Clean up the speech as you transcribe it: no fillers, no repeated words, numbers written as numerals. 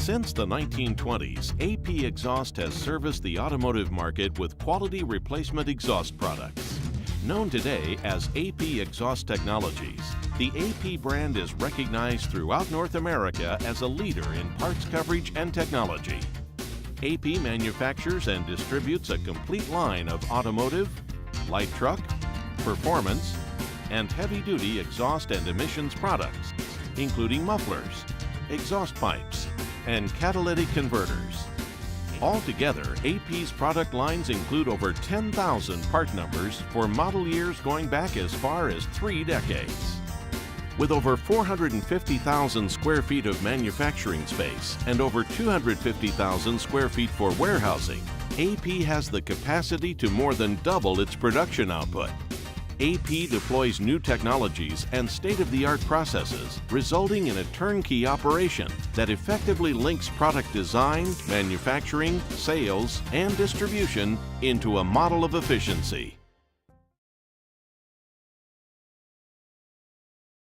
Since the 1920s, AP Exhaust has serviced the automotive market with quality replacement exhaust products. Known today as AP Exhaust Technologies, the AP brand is recognized throughout North America as a leader in parts coverage and technology. AP manufactures and distributes a complete line of automotive, light truck, performance, and heavy-duty exhaust and emissions products, including mufflers, exhaust pipes, and catalytic converters. Altogether, AP's product lines include over 10,000 part numbers for model years going back as far as 3 decades. With over 450,000 square feet of manufacturing space and over 250,000 square feet for warehousing, AP has the capacity to more than double its production output. AP deploys new technologies and state-of-the-art processes, resulting in a turnkey operation that effectively links product design, manufacturing, sales, and distribution into a model of efficiency.